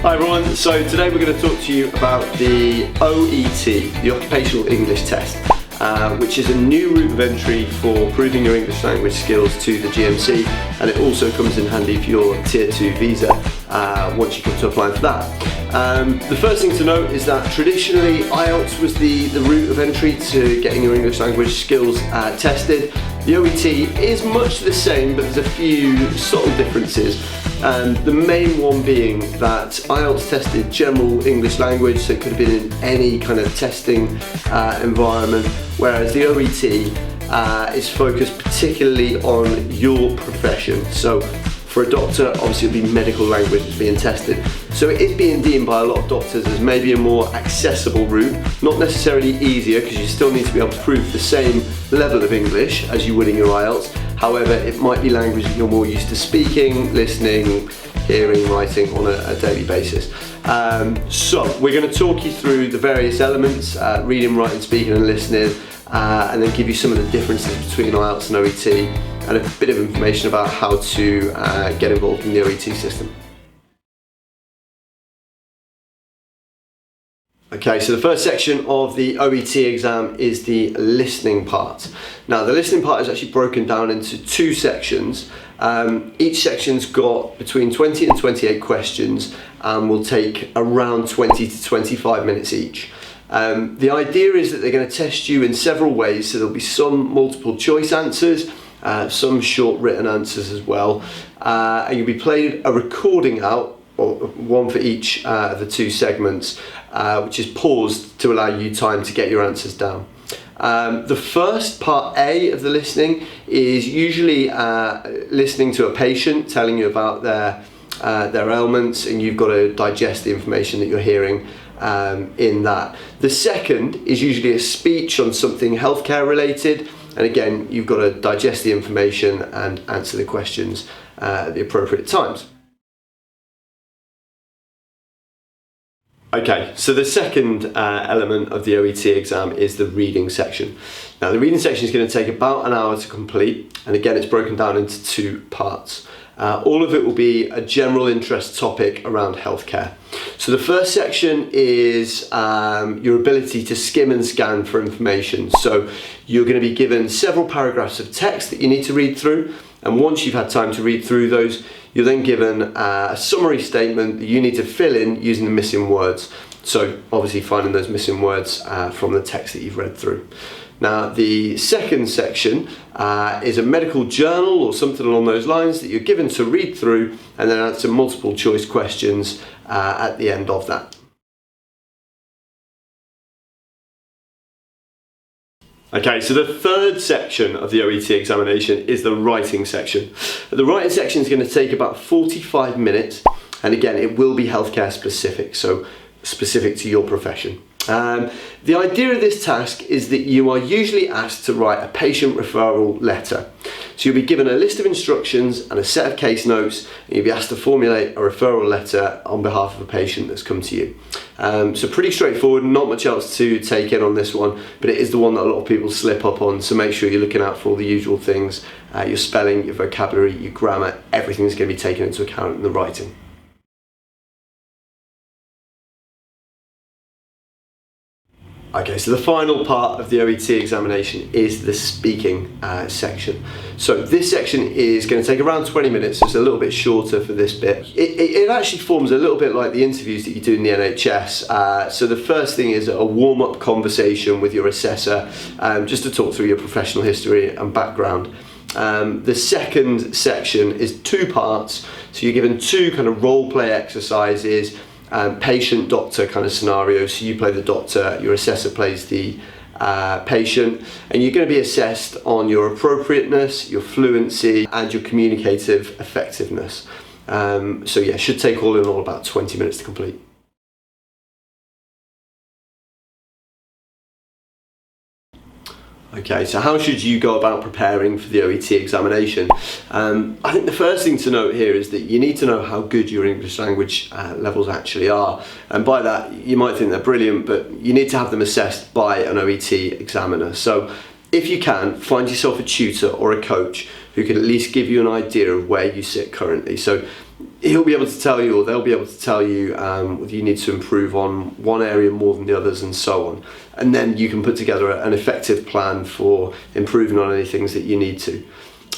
Hi everyone, so today we're going to talk to you about the OET, the Occupational English Test, which is a new route of entry for proving your English language skills to the GMC, and it also comes in handy for your Tier 2 visa once you come to applying for that. The first thing to note is that traditionally IELTS was the route of entry to getting your English language skills tested. The OET is much the same, but there's a few subtle differences. The main one being that IELTS tested general English language, so it could have been in any kind of testing environment, whereas the OET is focused particularly on your profession. So for a doctor, obviously it'll be medical language that's being tested. So it is being deemed by a lot of doctors as maybe a more accessible route, not necessarily easier, because you still need to be able to prove the same level of English as you would in your IELTS. However, it might be language that you're more used to speaking, listening, hearing, writing on a daily basis. So we're going to talk you through the various elements, reading, writing, speaking and listening, and then give you some of the differences between IELTS and OET, and a bit of information about how to get involved in the OET system. Okay, so the first section of the OET exam is the listening part. Now, the listening part is actually broken down into two sections. Each section's got between 20 and 28 questions and will take around 20 to 25 minutes each. The idea is that they're going to test you in several ways, so there'll be some multiple choice answers, some short written answers as well, and you'll be played a recording out, or one for each of the two segments, which is paused to allow you time to get your answers down. The first part A of the listening is usually listening to a patient telling you about their ailments, and you've got to digest the information that you're hearing in that. The second is usually a speech on something healthcare related, and again you've got to digest the information and answer the questions at the appropriate times. Okay, so the second element of the OET exam is the reading section. Now, the reading section is going to take about an hour to complete, and again it's broken down into two parts. All of it will be a general interest topic around healthcare. So the first section is your ability to skim and scan for information. So you're going to be given several paragraphs of text that you need to read through, and once you've had time to read through those, you're then given a summary statement that you need to fill in using the missing words. So obviously finding those missing words from the text that you've read through. Now, the second section is a medical journal or something along those lines that you're given to read through, and then answer multiple choice questions at the end of that. Okay, so the third section of the OET examination is the writing section. The writing section is going to take about 45 minutes, and again it will be healthcare specific, so specific to your profession. The idea of this task is that you are usually asked to write a patient referral letter. So you'll be given a list of instructions and a set of case notes, and you'll be asked to formulate a referral letter on behalf of a patient that's come to you. So pretty straightforward, not much else to take in on this one, but it is the one that a lot of people slip up on, so make sure you're looking out for all the usual things, your spelling, your vocabulary, your grammar, everything's going to be taken into account in the writing. Okay, so the final part of the OET examination is the speaking section. So this section is going to take around 20 minutes, so it's a little bit shorter for this bit. It actually forms a little bit like the interviews that you do in the NHS. So the first thing is a warm-up conversation with your assessor, just to talk through your professional history and background. The second section is two parts, so you're given two kind of role play exercises, patient-doctor kind of scenarios. So you play the doctor, your assessor plays the patient, and you're going to be assessed on your appropriateness, your fluency and your communicative effectiveness. So yeah, it should take all in all about 20 minutes to complete. Okay, so how should you go about preparing for the OET examination? I think the first thing to note here is that you need to know how good your English language levels actually are. And by that, you might think they're brilliant, but you need to have them assessed by an OET examiner. So if you can, find yourself a tutor or a coach who can at least give you an idea of where you sit currently. So he'll be able to tell you, or they'll be able to tell you whether you need to improve on one area more than the others, and so on. And then you can put together an effective plan for improving on any things that you need to.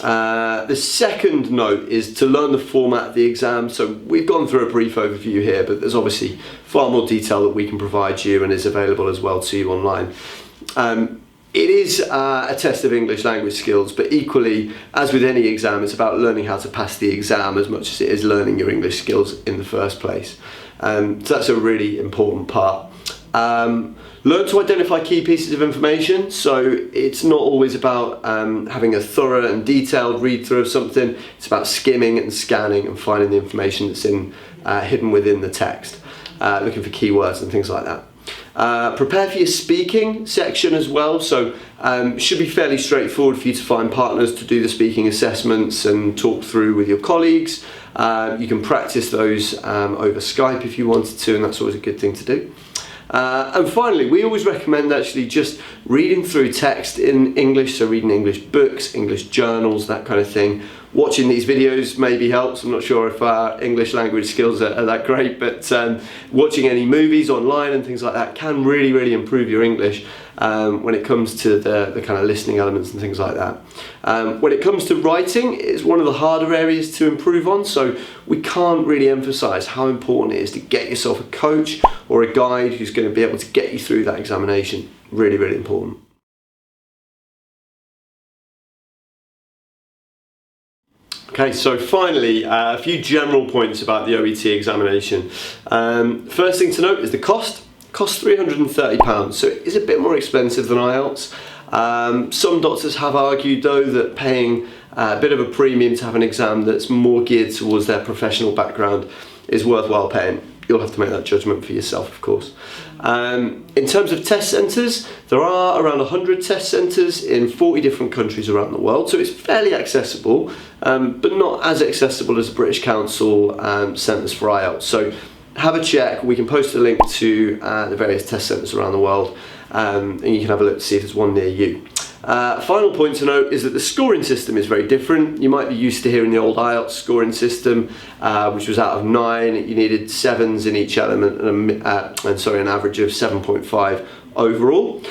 The second note is to learn the format of the exam. So we've gone through a brief overview here, but there's obviously far more detail that we can provide you and is available as well to you online. It is a test of English language skills, but equally, as with any exam, it's about learning how to pass the exam as much as it is learning your English skills in the first place. So that's a really important part. Learn to identify key pieces of information. So it's not always about having a thorough and detailed read through of something. It's about skimming and scanning and finding the information that's hidden within the text, looking for keywords and things like that. Prepare for your speaking section as well. So should be fairly straightforward for you to find partners to do the speaking assessments and talk through with your colleagues. You can practice those over Skype if you wanted to, and that's always a good thing to do. And finally, we always recommend actually just reading through text in English, so reading English books, English journals, that kind of thing. Watching these videos maybe helps. I'm not sure if our English language skills are that great, but watching any movies online and things like that can really, really improve your English when it comes to the kind of listening elements and things like that. When it comes to writing, it's one of the harder areas to improve on, so we can't really emphasize how important it is to get yourself a coach or a guide who's going to be able to get you through that examination. Really, really important. Okay, so finally, a few general points about the OET examination. First thing to note is the cost. Costs £330, so it is a bit more expensive than IELTS. Some doctors have argued though that paying a bit of a premium to have an exam that's more geared towards their professional background is worthwhile paying. You'll have to make that judgment for yourself, of course. In terms of test centres, there are around 100 test centres in 40 different countries around the world, so it's fairly accessible, but not as accessible as the British Council centres for IELTS. So have a check. We can post a link to the various test centres around the world, and you can have a look to see if there's one near you. Final point to note is that the scoring system is very different. You might be used to hearing the old IELTS scoring system, which was out of 9. You needed 7s in each element, and an average of 7.5 overall.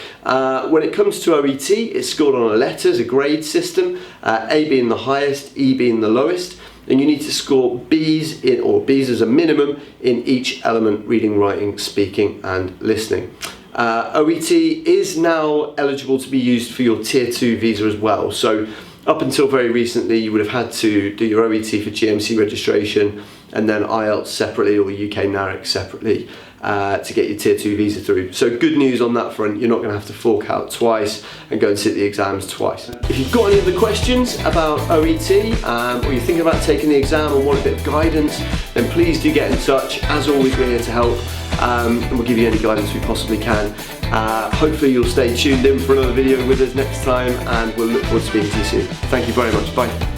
When it comes to OET, it's scored on a letters, a grade system, A being the highest, E being the lowest, and you need to score B's as a minimum in each element: reading, writing, speaking and listening. OET is now eligible to be used for your Tier 2 visa as well. So up until very recently, you would have had to do your OET for GMC registration and then IELTS separately, or the UK NARIC separately, to get your Tier 2 visa through. So good news on that front. You're not going to have to fork out twice and go and sit the exams twice. If you've got any other questions about OET, or you're thinking about taking the exam or want a bit of guidance, then please do get in touch. As always, we're here to help. And we'll give you any guidance we possibly can. Hopefully you'll stay tuned in for another video with us next time, and we'll look forward to speaking to you soon. Thank you very much. Bye.